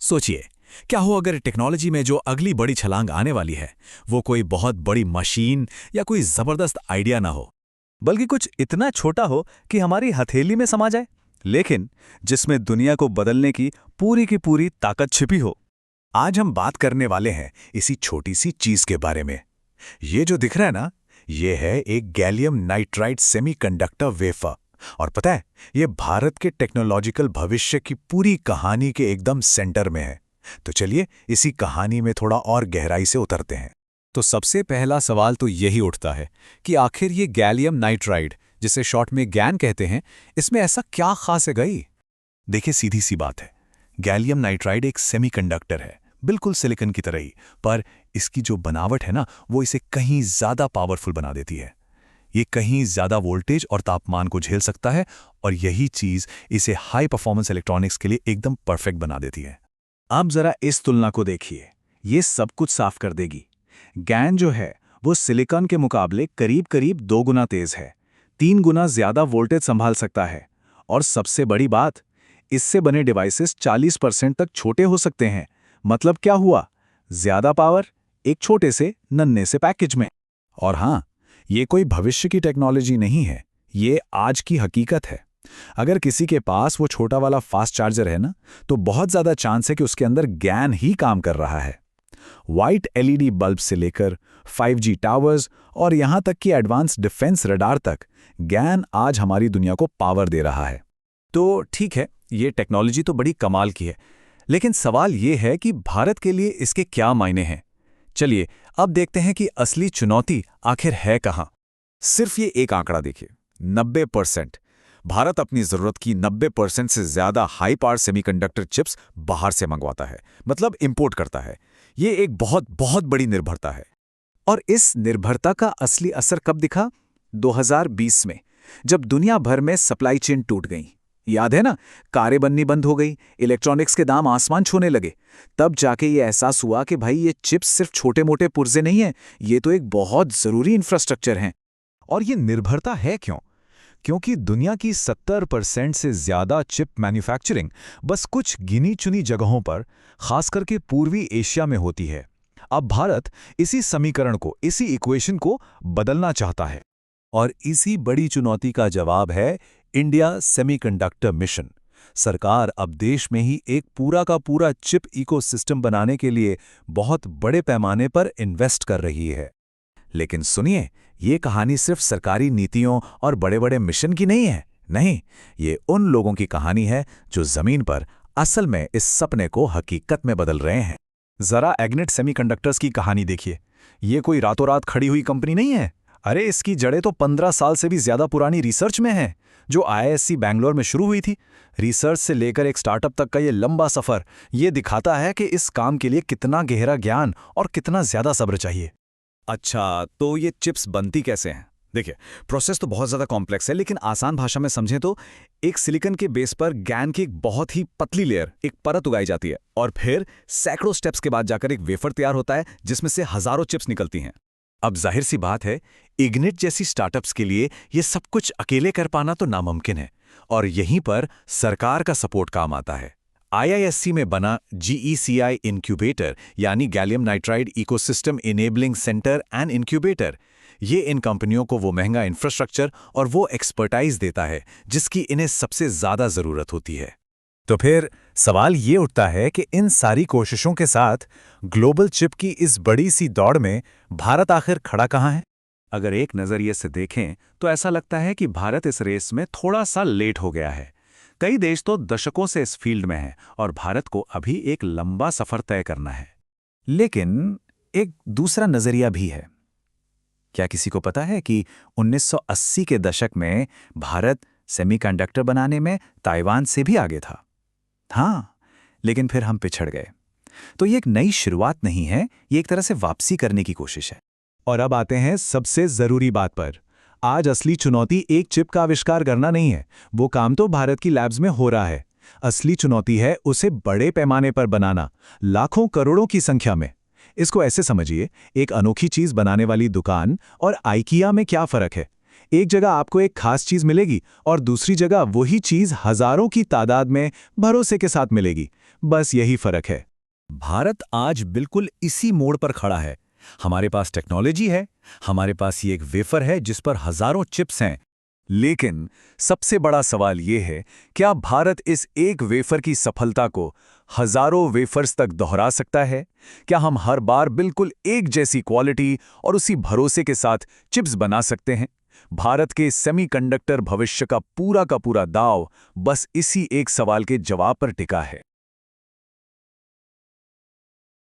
सोचिए, क्या हो अगर टेक्नोलॉजी में जो अगली बड़ी छलांग आने वाली है वो कोई बहुत बड़ी मशीन या कोई जबरदस्त आइडिया ना हो, बल्कि कुछ इतना छोटा हो कि हमारी हथेली में समा जाए, लेकिन जिसमें दुनिया को बदलने की पूरी ताकत छिपी हो। आज हम बात करने वाले हैं इसी छोटी सी चीज के बारे में। ये जो दिख रहा है ना, ये है एक गैलियम नाइट्राइड सेमीकंडक्टर वेफर। और पता है, ये भारत के टेक्नोलॉजिकल भविष्य की पूरी कहानी के एकदम सेंटर में है। तो चलिए इसी कहानी में थोड़ा और गहराई से उतरते हैं। तो सबसे पहला सवाल तो यही उठता है कि आखिर ये गैलियम नाइट्राइड, जिसे शॉर्ट में गैन कहते हैं, इसमें ऐसा क्या खास है गई? देखिए, सीधी सी बात है, गैलियम नाइट्राइड एक सेमीकंडक्टर है, बिल्कुल सिलिकॉन की तरह ही, पर इसकी जो बनावट है ना, वो इसे कहीं ज्यादा पावरफुल बना देती है। ये कहीं ज्यादा वोल्टेज और तापमान को झेल सकता है, और यही चीज इसे हाई परफॉर्मेंस इलेक्ट्रॉनिक्स के लिए एकदम परफेक्ट बना देती है। आप जरा इस तुलना को देखिए, ये सब कुछ साफ कर देगी। गैन जो है वो सिलिकॉन के मुकाबले करीब करीब 2 गुना तेज है, 3 गुना ज्यादा वोल्टेज संभाल सकता है, और सबसे बड़ी बात, इससे बने डिवाइसेस 40% तक छोटे हो सकते हैं। मतलब क्या हुआ? ज्यादा पावर एक छोटे से नन्हे से पैकेज में। और हाँ, ये कोई भविष्य की टेक्नोलॉजी नहीं है, ये आज की हकीकत है। अगर किसी के पास वो छोटा वाला फास्ट चार्जर है ना, तो बहुत ज्यादा चांस है कि उसके अंदर गैन ही काम कर रहा है। व्हाइट एलईडी बल्ब से लेकर 5G टावर्स और यहां तक कि एडवांस डिफेंस रडार तक, गैन आज हमारी दुनिया को पावर दे रहा है। तो ठीक है, ये टेक्नोलॉजी तो बड़ी कमाल की है, लेकिन सवाल ये है कि भारत के लिए इसके क्या मायने हैं। चलिए अब देखते हैं कि असली चुनौती आखिर है कहां। सिर्फ ये एक आंकड़ा देखिए, 90%। भारत अपनी जरूरत की 90% से ज्यादा हाई पावर सेमीकंडक्टर चिप्स बाहर से मंगवाता है, मतलब इंपोर्ट करता है। ये एक बहुत बहुत बड़ी निर्भरता है। और इस निर्भरता का असली असर कब दिखा? 2020 में, जब दुनिया भर में सप्लाई चेन टूट गई। याद है ना, कारें बननी बंद हो गई, इलेक्ट्रॉनिक्स के दाम आसमान छूने लगे। तब जाके ये एहसास हुआ कि भाई, ये चिप्स सिर्फ छोटे मोटे पुर्जे नहीं हैं, ये तो एक बहुत जरूरी इंफ्रास्ट्रक्चर हैं। और ये निर्भरता है क्यों? क्योंकि दुनिया की 70% से ज्यादा चिप मैन्युफैक्चरिंग बस कुछ गिनी चुनी जगहों पर, खास करके पूर्वी एशिया में होती है। अब भारत इसी समीकरण को, इसी इक्वेशन को बदलना चाहता है। और इसी बड़ी चुनौती का जवाब है इंडिया सेमीकंडक्टर मिशन। सरकार अब देश में ही एक पूरा का पूरा चिप इकोसिस्टम बनाने के लिए बहुत बड़े पैमाने पर इन्वेस्ट कर रही है। लेकिन सुनिए, ये कहानी सिर्फ सरकारी नीतियों और बड़े बड़े मिशन की नहीं है। नहीं, ये उन लोगों की कहानी है जो जमीन पर असल में इस सपने को हकीकत में बदल रहे हैं। जरा एग्निट सेमीकंडक्टर्स की कहानी देखिए। ये कोई रातों रात खड़ी हुई कंपनी नहीं है। अरे, इसकी जड़ें तो 15 साल से भी ज्यादा पुरानी रिसर्च में हैं, जो IISc बैंगलोर में शुरू हुई थी। रिसर्च से लेकर एक स्टार्टअप तक का ये लंबा सफर, ये दिखाता है कि इस काम के लिए कितना गहरा ज्ञान और कितना ज्यादा सब्र चाहिए। अच्छा, तो ये चिप्स बनती कैसे हैं? देखिए, प्रोसेस तो बहुत ज़्यादा कॉम्प्लेक्स है, लेकिन आसान भाषा में समझें तो एक सिलिकॉन के बेस पर गैन की एक बहुत ही पतली लेयर, एक परत उगाई जाती है, और फिर सैकड़ों स्टेप्स के बाद जाकर एक वेफर तैयार होता है, जिसमें से हजारों चिप्स निकलती हैं। अब जाहिर सी बात है, इग्निट जैसी स्टार्टअप्स के लिए ये सब कुछ अकेले कर पाना तो नामुमकिन है, और यहीं पर सरकार का सपोर्ट काम आता है। IISc में बना GECI इनक्यूबेटर, यानी gallium nitride ecosystem enabling centre and incubator, ये इन कंपनियों को वो महंगा इंफ्रास्ट्रक्चर और वो एक्सपर्टाइज देता है जिसकी इन्हें सबसे ज्यादा जरूरत होती है। तो फिर सवाल ये उठता है कि इन सारी कोशिशों के साथ ग्लोबल चिप की इस बड़ी सी दौड़ में भारत आखिर खड़ा कहाँ है? अगर एक नजरिए से देखें तो ऐसा लगता है कि भारत इस रेस में थोड़ा सा लेट हो गया है। कई देश तो दशकों से इस फील्ड में हैं, और भारत को अभी एक लंबा सफर तय करना है। लेकिन एक दूसरा नजरिया भी है। क्या किसी को पता है कि 1980 के दशक में भारत सेमीकंडक्टर बनाने में ताइवान से भी आगे था? हाँ, लेकिन फिर हम पिछड़ गए। तो ये एक नई शुरुआत नहीं है, ये एक तरह से वापसी करने की कोशिश है। और अब आते हैं सबसे जरूरी बात पर। आज असली चुनौती एक चिप का आविष्कार करना नहीं है, वो काम तो भारत की लैब्स में हो रहा है। असली चुनौती है उसे बड़े पैमाने पर बनाना, लाखों करोड़ों की संख्या में। इसको ऐसे समझिए, एक अनोखी चीज बनाने वाली दुकान और आइकिया में क्या फर्क है? एक जगह आपको एक खास चीज मिलेगी और दूसरी जगह वही चीज हजारों की तादाद में भरोसे के साथ मिलेगी। बस यही फर्क है। भारत आज बिल्कुल इसी मोड़ पर खड़ा है। हमारे पास टेक्नोलॉजी है, हमारे पास ये एक वेफर है जिस पर हजारों चिप्स हैं। लेकिन सबसे बड़ा सवाल ये है, क्या भारत इस एक वेफर की सफलता को हजारों वेफर्स तक दोहरा सकता है? क्या हम हर बार बिल्कुल एक जैसी क्वालिटी और उसी भरोसे के साथ चिप्स बना सकते हैं? भारत के सेमीकंडक्टर भविष्य का पूरा दाव बस इसी एक सवाल के जवाब पर टिका है।